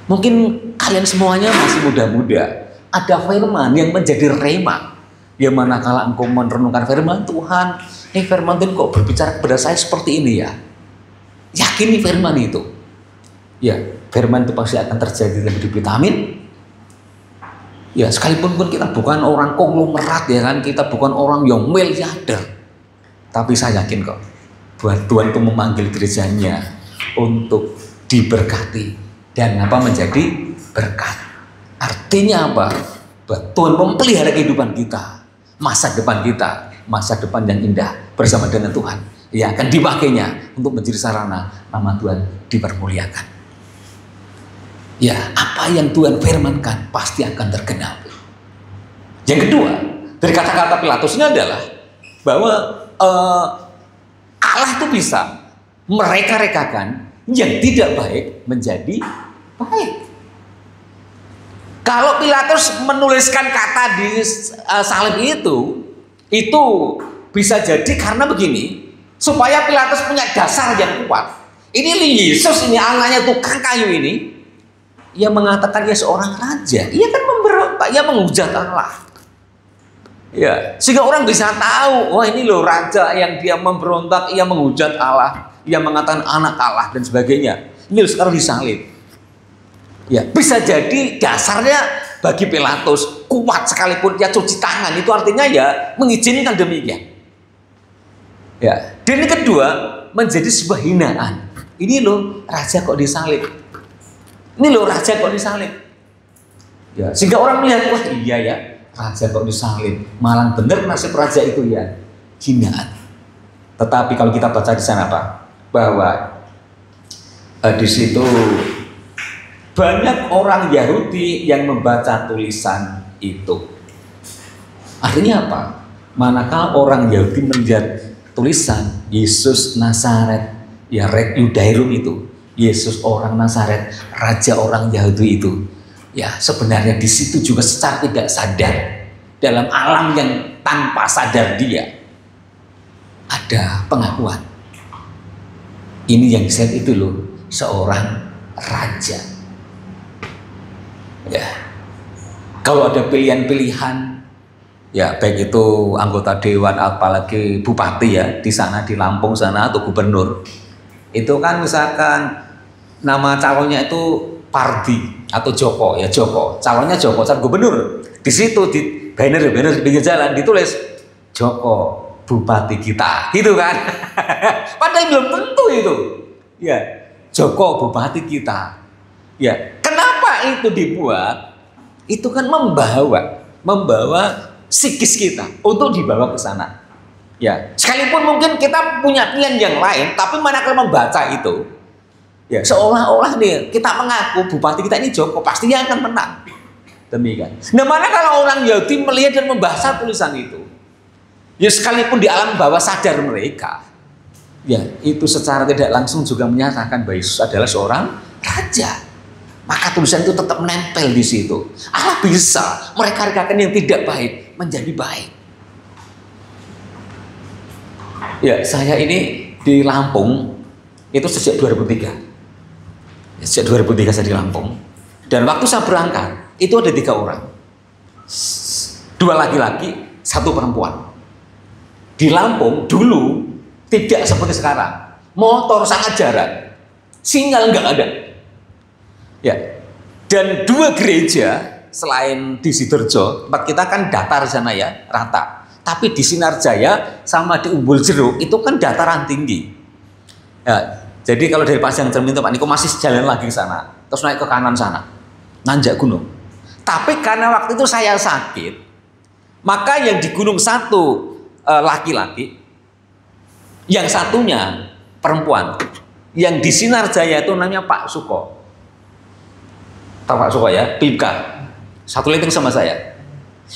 Mungkin kalian semuanya masih muda-muda. Ada firman yang menjadi rema. Ya manakala engkau merenungkan firman Tuhan, firman Tuhan kok berbicara kepada saya seperti ini ya. Yakini firman itu. Ya, firman itu pasti akan terjadi dalam hidup kita. Amin. Ya, sekalipun pun kita bukan orang konglomerat ya kan, kita bukan orang yang miliarder. Tapi saya yakin kok bahwa Tuhan itu memanggil gerejanya untuk diberkati dan menjadi berkat. Artinya apa? Bahwa Tuhan memelihara kehidupan kita, masa depan kita, masa depan yang indah bersama dengan Tuhan. Ya akan dipakainya untuk menjadi sarana nama Tuhan dipermuliakan. Ya, apa yang Tuhan firmankan pasti akan tergenapi. Yang kedua, dari kata-kata Pilatus ini adalah bahwa Allah itu bisa mereka-rekakan yang tidak baik menjadi baik. Kalau Pilatus menuliskan kata di salib itu bisa jadi karena begini, supaya Pilatus punya dasar yang kuat. Ini Yesus ini anaknya tukang kayu ini. Ia mengatakan ia seorang raja, ia kan memberontak, ia menghujat Allah. Ya, sehingga orang bisa tahu, wah ini loh raja yang dia memberontak, ia menghujat Allah, ia mengatakan anak Allah dan sebagainya. Ini loh sekarang disalib. Ya, bisa jadi dasarnya bagi Pilatus kuat sekalipun dia cuci tangan, itu artinya ya mengizinkan demikian. Ya, dan yang kedua menjadi sebuah hinaan. Ini loh raja kok disalib. Ini loh raja kok disalib. Ya, sehingga orang melihat, wah iya ya, raja kok disalib. Malang benar nasib raja itu ya, hinaan. Tetapi kalau kita baca di sana apa? Bahwa di situ banyak orang Yahudi yang membaca tulisan itu. Artinya apa? Manakala orang Yahudi melihat tulisan Yesus Nazaret, ya Rek Yudairum itu, Yesus orang Nazaret, raja orang Yahudi itu, ya sebenarnya di situ juga secara tidak sadar, dalam alam yang tanpa sadar dia ada pengakuan. Ini yang saya itu loh, seorang raja. Ya, kalau ada pilihan-pilihan, ya baik itu anggota dewan, apalagi bupati ya di sana di Lampung sana atau gubernur, itu kan misalkan nama calonnya itu Pardi atau Joko, ya Joko, calonnya Joko, calon gubernur. Di situ di banner di pinggir jalan ditulis Joko bupati kita, gitu kan? Padahal belum tentu itu. Ya, Joko bupati kita. Ya, kenapa itu dibuat? Itu kan membawa psikis kita untuk dibawa ke sana. Ya, sekalipun mungkin kita punya pilihan yang lain, tapi manakala membaca itu, ya seolah-olah nih kita mengaku bupati kita ini Joko, pasti dia akan menang. Demikian. Nah, manakala orang Yahudi melihat dan membaca tulisan itu, ya sekalipun di alam bawah sadar mereka, ya itu secara tidak langsung juga menyatakan bahwa Yesus adalah seorang raja. Maka tulisan itu tetap menempel di situ. Allah bisa mereka-rekakan yang tidak baik menjadi baik. Ya, saya ini di Lampung itu sejak 2003. Sejak 2003 saya di Lampung. Dan waktu saya berangkat itu ada 3 orang, 2 laki-laki, 1 perempuan. Di Lampung dulu tidak seperti sekarang. Motor sangat jarang, sinyal nggak ada. Ya, dan 2 gereja selain di Sidoarjo, tempat kita kan datar sana ya, rata. Tapi di Sinarjaya sama di Umbul Jeruk itu kan dataran tinggi. Ya, jadi kalau dari Pasang Cermin Pak Niko masih jalan lagi ke sana, terus naik ke kanan sana, nanjak gunung. Tapi karena waktu itu saya sakit, maka yang di gunung 1 laki-laki, yang satunya perempuan. Yang di Sinarjaya itu namanya Pak Suko. Tahu Pak Suko ya, Pipka, 1 liting sama saya.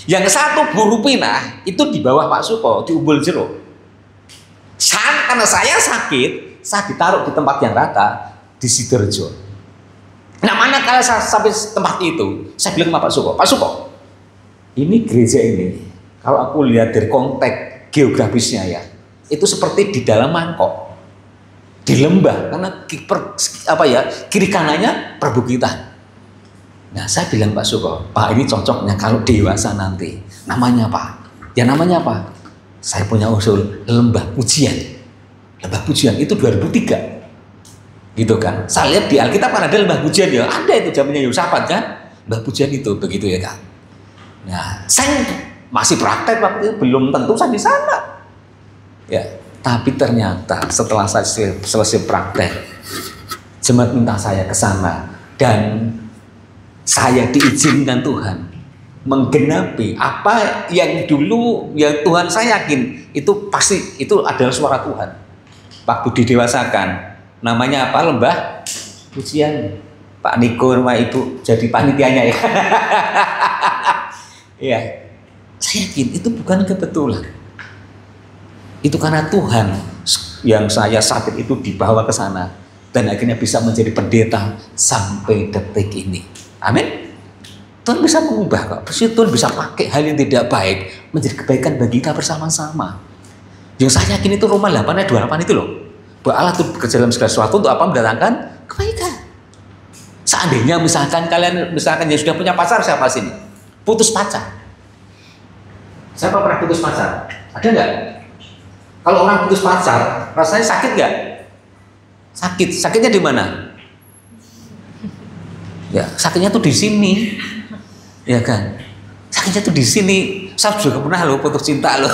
Yang 1 buru pinah itu di bawah Pak Suko di Umbul Jeruk. Karena saya sakit, saya ditaruh di tempat yang rata di Sidoarjo. Nah, manakala saya sampai tempat itu, saya bilang sama Pak Suko, Pak Suko, ini gereja ini, kalau aku lihat dari konteks geografisnya ya, itu seperti di dalam mangkok, di lembah, karena kiri kanannya perbukitan. Nah, saya bilang Pak Suko, Pak ini cocoknya kalau dewasa nanti. Namanya apa? Ya namanya apa? Saya punya usul lembah pujian. Lembah pujian itu 2003. Gitu kan. Saya lihat di Alkitab kan ada lembah pujian ya. Ada itu zamannya Yosafat kan. Lembah pujian itu begitu ya kan. Nah, saya masih praktek waktu itu, belum tentu saya di sana. Ya, tapi ternyata setelah saya selesai praktek, jemaat minta saya ke sana dan saya diizinkan Tuhan menggenapi apa yang dulu yang Tuhan saya yakin itu pasti itu adalah suara Tuhan. Waktu didewasakan, namanya apa? Lembah pujian. Pak Niko sama Ibu jadi panitianya ya. Ya, saya yakin itu bukan kebetulan. Itu karena Tuhan yang saya sakit itu dibawa ke sana dan akhirnya bisa menjadi pendeta sampai detik ini. Amin. Tuhan bisa mengubah kok. Tuhan bisa pakai hal yang tidak baik menjadi kebaikan bagi kita bersama-sama. Yang saya yakin itu Roma 8 ayat 28 itu loh. Bahwa Allah itu bekerja dalam segala sesuatu untuk apa? Mendatangkan kebaikan. Seandainya misalkan kalian yang sudah punya pacar, siapa sini? Putus pacar. Siapa pernah putus pacar? Ada nggak? Kalau orang putus pacar, rasanya sakit nggak? Sakit. Sakitnya di mana? Ya, sakitnya tuh di sini, ya kan? Sakitnya tuh di sini. Saya juga pernah loh putus cinta loh.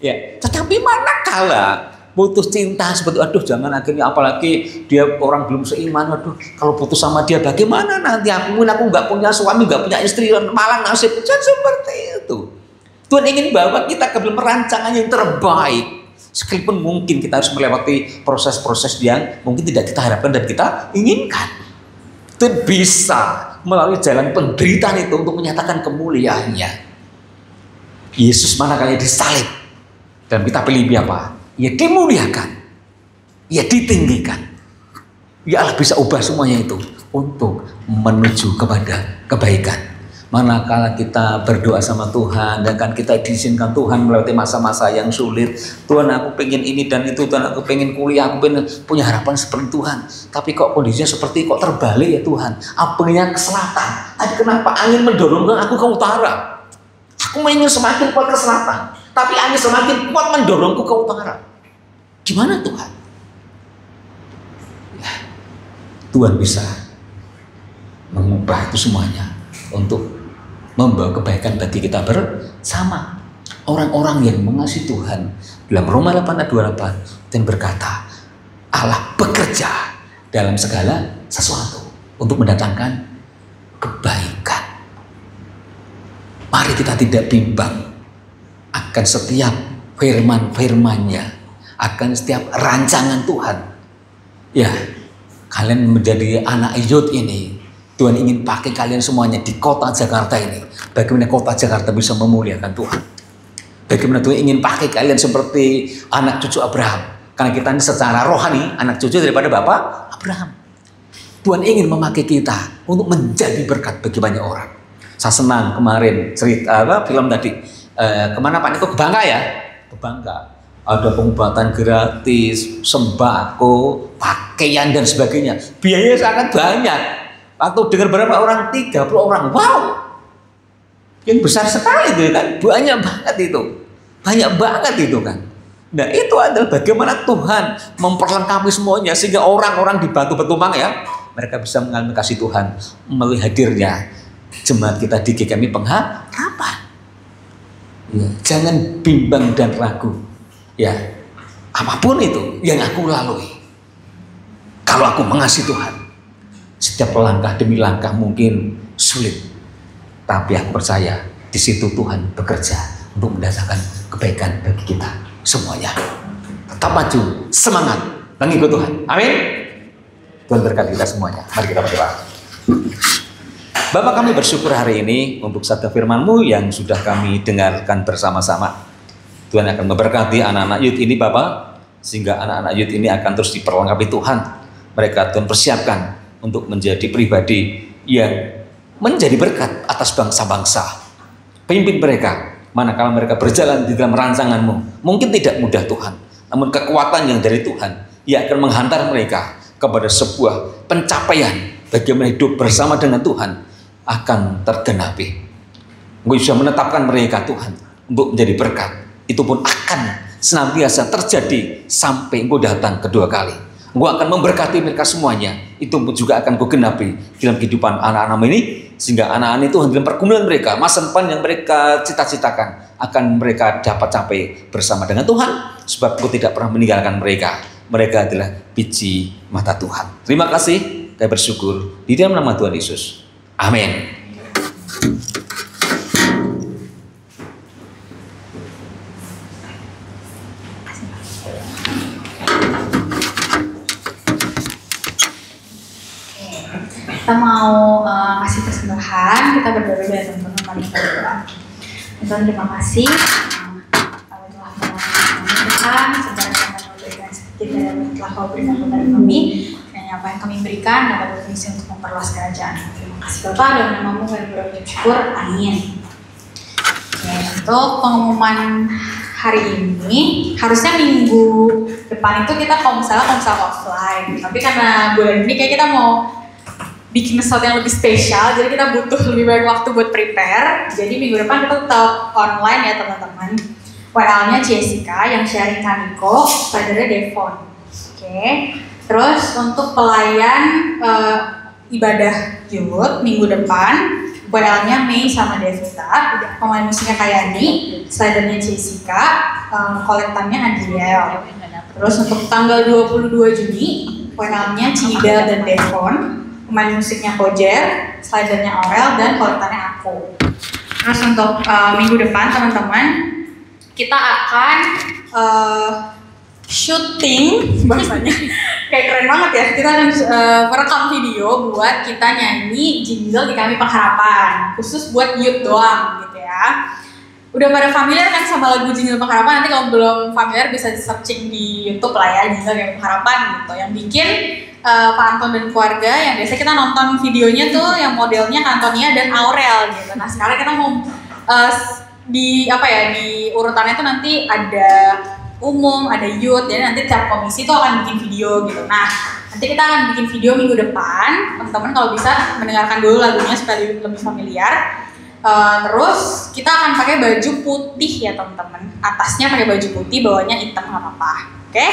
Ya, tetapi manakala putus cinta seperti aduh jangan akhirnya apalagi dia orang belum seiman, aduh kalau putus sama dia bagaimana nanti aku nggak punya suami, nggak punya istri, malah nasib jangan seperti itu. Tuhan ingin bawa kita ke dalam rancangan yang terbaik Sekalipun mungkin kita harus melewati proses-proses yang mungkin tidak kita harapkan dan kita inginkan. Tuhan bisa melalui jalan penderitaan itu untuk menyatakan kemuliaannya. Yesus manakala disalib dan kita pilih apa? Ya dimuliakan, ya ditinggikan. Ya Allah bisa ubah semuanya itu untuk menuju kepada kebaikan. Manakala kita berdoa sama Tuhan dan kan kita diizinkan Tuhan melewati masa-masa yang sulit. Tuhan aku pengen ini dan itu, Tuhan aku pengen kuliah, aku pengen punya harapan seperti Tuhan. Tapi kok kondisinya seperti kok terbalik ya Tuhan. Apanya ke selatan, kenapa angin mendorongkan aku ke utara. Aku ingin semakin kuat ke selatan, tapi angin semakin kuat mendorongku ke utara. Gimana Tuhan? Ya, Tuhan bisa mengubah itu semuanya untuk membawa kebaikan bagi kita bersama. Orang-orang yang mengasihi Tuhan dalam Roma 8 ayat 28 dan berkata, Allah bekerja dalam segala sesuatu untuk mendatangkan kebaikan. Mari kita tidak bimbang akan setiap firman-firman-Nya, akan setiap rancangan Tuhan. Ya, kalian menjadi anak Yud ini, Tuhan ingin pakai kalian semuanya di kota Jakarta ini. Bagaimana kota Jakarta bisa memuliakan Tuhan? Bagaimana Tuhan ingin pakai kalian seperti anak cucu Abraham? Karena kita ini secara rohani anak cucu daripada Bapak Abraham. Tuhan ingin memakai kita untuk menjadi berkat bagi banyak orang. Saya senang kemarin cerita film tadi. Kemana Pak Niko? Ke Bangka ya? Ke Bangka. Ada pengobatan gratis, sembako, pakaian dan sebagainya. Biayanya sangat banyak. Waktu dengar berapa orang? 30 orang. Wow, yang besar sekali itu kan. Banyak banget itu. Banyak banget itu kan. Nah itu adalah bagaimana Tuhan memperlengkapi semuanya. Sehingga orang-orang di Batu Betumang ya, mereka bisa mengalami kasih Tuhan. Melihat hadirnya jemaat kita di GKMI Pengharapan. Ya, jangan bimbang dan ragu. Ya, apapun itu yang aku lalui. Kalau aku mengasihi Tuhan, setiap langkah demi langkah mungkin sulit, tapi aku percaya di situ Tuhan bekerja untuk mendatangkan kebaikan bagi kita semuanya. Tetap maju, semangat, mengikut Tuhan. Amin. Tuhan berkati kita semuanya. Mari kita berdoa. Bapak, kami bersyukur hari ini untuk sabda firman-Mu yang sudah kami dengarkan bersama-sama. Tuhan akan memberkati anak-anak Yud ini Bapak, sehingga anak-anak Yud ini akan terus diperlengkapi Tuhan. Mereka Tuhan persiapkan untuk menjadi pribadi yang menjadi berkat atas bangsa-bangsa. Pimpin mereka, manakala mereka berjalan di dalam rancangan-Mu. Mungkin tidak mudah Tuhan, namun kekuatan yang dari Tuhan yang akan menghantar mereka kepada sebuah pencapaian. Bagaimana hidup bersama dengan Tuhan akan tergenapi. Engkau bisa menetapkan mereka Tuhan untuk menjadi berkat. Itu pun akan senantiasa terjadi sampai Engkau datang kedua kali. Engkau akan memberkati mereka semuanya. Itu pun juga akan Kau genapi dalam kehidupan anak-anak ini, sehingga anak-anak itu dalam pergumulan mereka, masa depan yang mereka cita-citakan akan mereka dapat capai bersama dengan Tuhan, sebab Kau tidak pernah meninggalkan mereka. Mereka adalah biji mata Tuhan. Terima kasih, kami bersyukur di dalam nama Tuhan Yesus. Amin. Kita mau kasih persembahan, kita berdoa dengan teman-teman kita berdoa. Tuhan, terima kasih Kau telah memberikan segala yang Kau berikan sedikit dan telah Kau berikan kepada kami, dan apa yang kami berikan dapat berfungsi untuk memperluas kerajaan. Terima kasih Bapak, dalam nama-Mu kami berucap syukur, amin. Oke, untuk pengumuman hari ini, harusnya minggu depan itu kita konsel offline, tapi karena bulan ini kayak kita mau bikin sesuatu yang lebih spesial, jadi kita butuh lebih banyak waktu buat prepare. Jadi minggu depan kita tetap online ya teman-teman. WL-nya Jessica, yang sharing Kaniko, spidernya Devon. Oke. Terus untuk pelayan ibadah youth minggu depan, WL-nya Mei sama Devita, pemain musiknya Kayani, slidernya Jessica, kolektannya Adriel. Terus untuk tanggal 22 Juni, WL-nya Cidel dan Devon, pemain musiknya Kojer, slidernya Aurel, dan kolektannya aku. Terus untuk minggu depan teman-teman, kita akan syuting bahasanya kayak keren banget ya. Kita akan merekam video buat kita nyanyi jingle di Kami Pengharapan, khusus buat youth doang gitu ya. Udah pada familiar kan sama lagu jingle Pengharapan? Nanti kalau belum familiar bisa searching di YouTube lah ya, jingle Kami Pengharapan gitu. Yang bikin Pak Anton dan keluarga, yang biasa kita nonton videonya tuh yang modelnya Antonia dan Aurel gitu. Nah sekarang kita mau di urutannya tuh nanti ada umum, ada youth, jadi nanti tiap komisi tuh akan bikin video gitu. Nah, nanti kita akan bikin video minggu depan, teman-teman kalau bisa mendengarkan dulu lagunya supaya lebih familiar. Terus kita akan pakai baju putih ya teman-teman. Atasnya pakai baju putih, bawahnya hitam nggak apa-apa. Oke?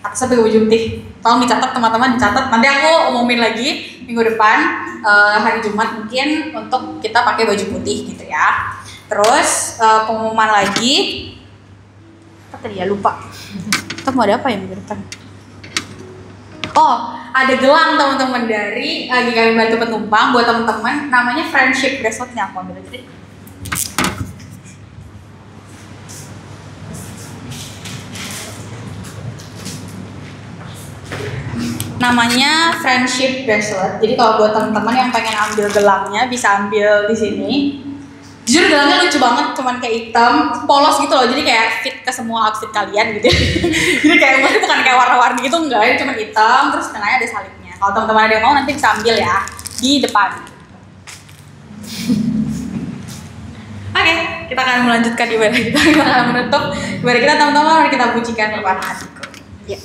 Atasnya pakai baju putih. Tolong dicatat teman-teman, dicatat. Nanti aku umumin lagi minggu depan, hari Jumat mungkin untuk kita pakai baju putih gitu ya. Terus pengumuman lagi. Tadi ya lupa. Kita mau ada apa ya minggu depan? Oh, ada gelang teman-teman dari GKM Bantu Penumpang buat teman-teman, namanya Friendship Braceletnya. Aku ambil aja. Namanya Friendship Bracelet. Jadi kalau buat teman-teman yang pengen ambil gelangnya bisa ambil di sini. Jujur gelangnya lucu banget, cuman kayak hitam, polos gitu loh, jadi kayak fit ke semua outfit kalian gitu. Jadi kayak maksudnya bukan kayak warna-warni gitu, enggak, ini cuma hitam, terus tengahnya ada salibnya. Kalau teman-teman ada yang mau nanti bisa ambil ya di depan. Oke, kita akan melanjutkan ibadah kita, kita akan menutup ibadah kita teman-teman. Mari kita pujikan Tuhan hatiku. Ya.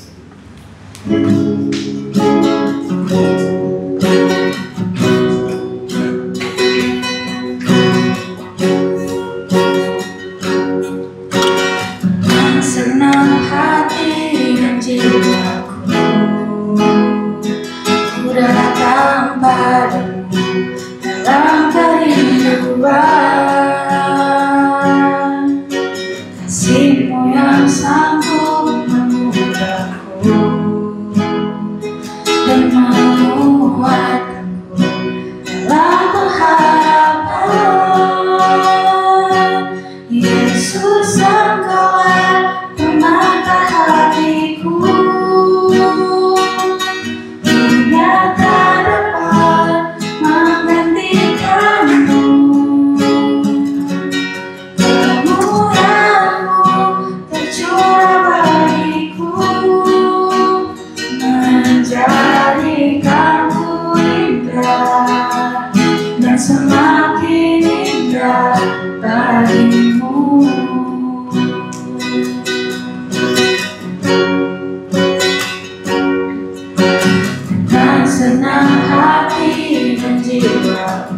Senang hati dan jiwaku, ku datang padamu dalam kerinduan. Kasih-Mu yang sanggup mengubahku dan menguatkanku dalam pengharapan. Yesus, Engkaulah pemata hatiku, dunia tak dapat menggantikanmu. Kemurahan-Mu tercurah bagiku, menjadikanku indah dan semakin indah bagimu. Dengan senang hati dan jiwaku,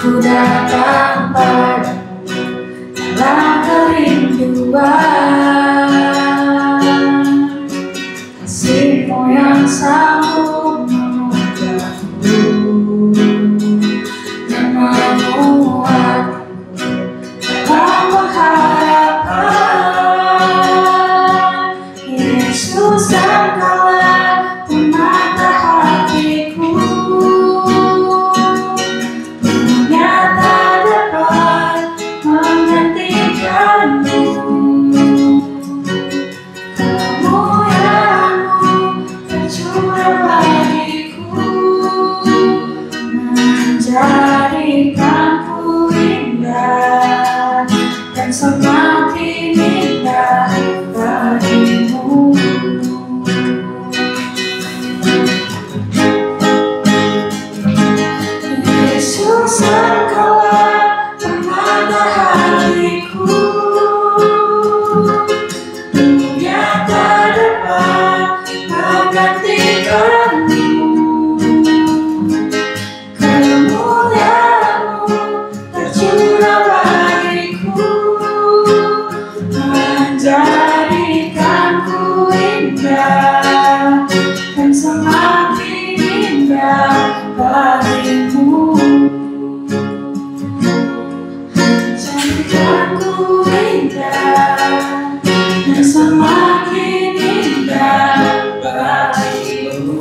ku datang padamu dalam kerinduan. Kasih-Mu yang sanggup mengubahku dan menguatkanku dalam pengharapan. Yesus, Engkaulah pemata hatiku, dunia tak dapat menggantikanmu. Kemurahan-Mu tercurah bagiku, menjadikanku indah dan semakin indah bagimu. Yesus, Engkaulah pemata hatiku, dunia tak dapat menggantikanmu. Kemuliaan-Mu tercurah bagiku, menjadikanku indah dan semakin indah bagimu. Menjadikanku indah dan semakin indah bagimu.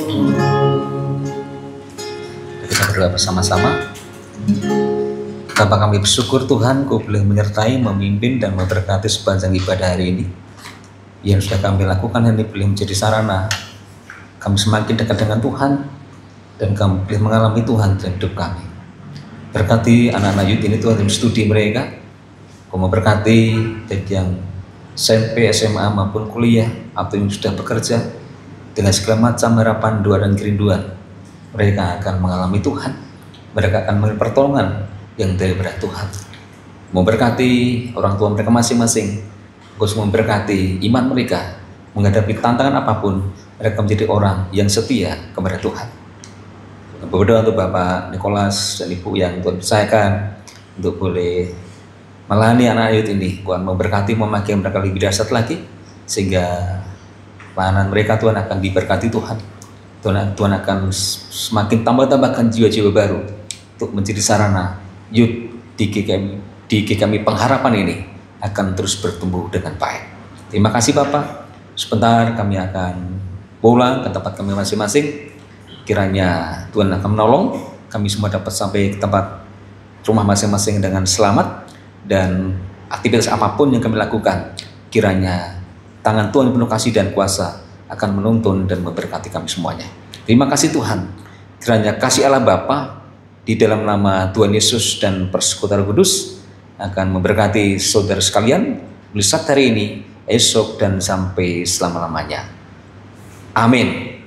Kita berdoa bersama-sama. Bapa, kami bersyukur Tuhan, Kau boleh menyertai, memimpin, dan memberkati sepanjang ibadah hari ini. yang sudah kami lakukan ini boleh menjadi sarana kami semakin dekat dengan Tuhan dan kami boleh mengalami Tuhan dalam hidup kami. Berkati anak-anak youth ini Tuhan dalam studi mereka, Kau memberkati baik yang SMP, SMA maupun kuliah atau yang sudah bekerja dengan segala macam harapan, doa dan kerinduan. Mereka akan mengalami Tuhan, mereka akan mengalami pertolongan yang daripada Tuhan. Memberkati orang tua mereka masing-masing, Kau memberkati iman mereka menghadapi tantangan apapun, mereka menjadi orang yang setia kepada Tuhan. Berdoa untuk Bapak Nikolas dan Ibu yang Tuhan percayakan untuk boleh melayani anak youth ini. Tuhan memberkati, memakai mereka lebih dahsyat lagi, sehingga pelayanan mereka Tuhan akan diberkati Tuhan. Tuhan akan semakin tambahkan jiwa-jiwa baru untuk menjadi sarana youth di GKMI Pengharapan ini akan terus bertumbuh dengan baik. Terima kasih Bapak. Sebentar kami akan pulang ke tempat kami masing-masing. Kiranya Tuhan akan menolong kami semua dapat sampai ke tempat rumah masing-masing dengan selamat, dan aktivitas apapun yang kami lakukan, kiranya tangan Tuhan penuh kasih dan kuasa akan menuntun dan memberkati kami semuanya. Terima kasih Tuhan. Kiranya kasih Allah Bapa di dalam nama Tuhan Yesus dan Persekutuan Kudus akan memberkati saudara sekalian mulai saat hari ini, esok dan sampai selama-lamanya. Amin.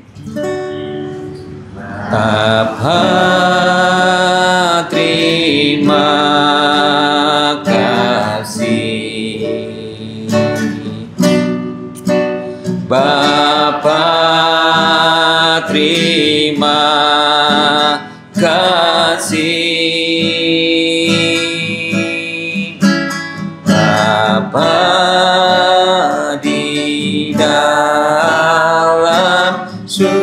Terima kasih Bapa, terima kasih Bapa di dalam surga,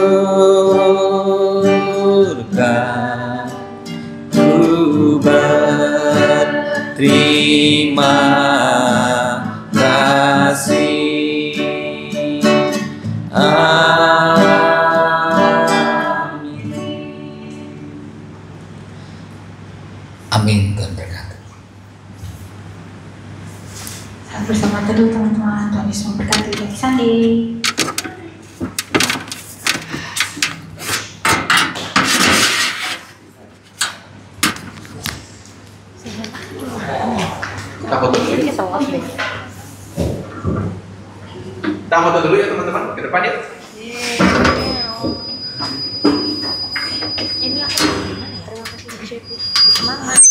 ku berterima kasih. Amin. Amin. Tuhan berkati. Saat bersama teduh teman-teman, Tuhan Yesus memberkati. Baik Sandi. Kita foto dulu ya. Kita foto dulu ya teman-teman, ke depan ya. Ini aku terima kasih Mama.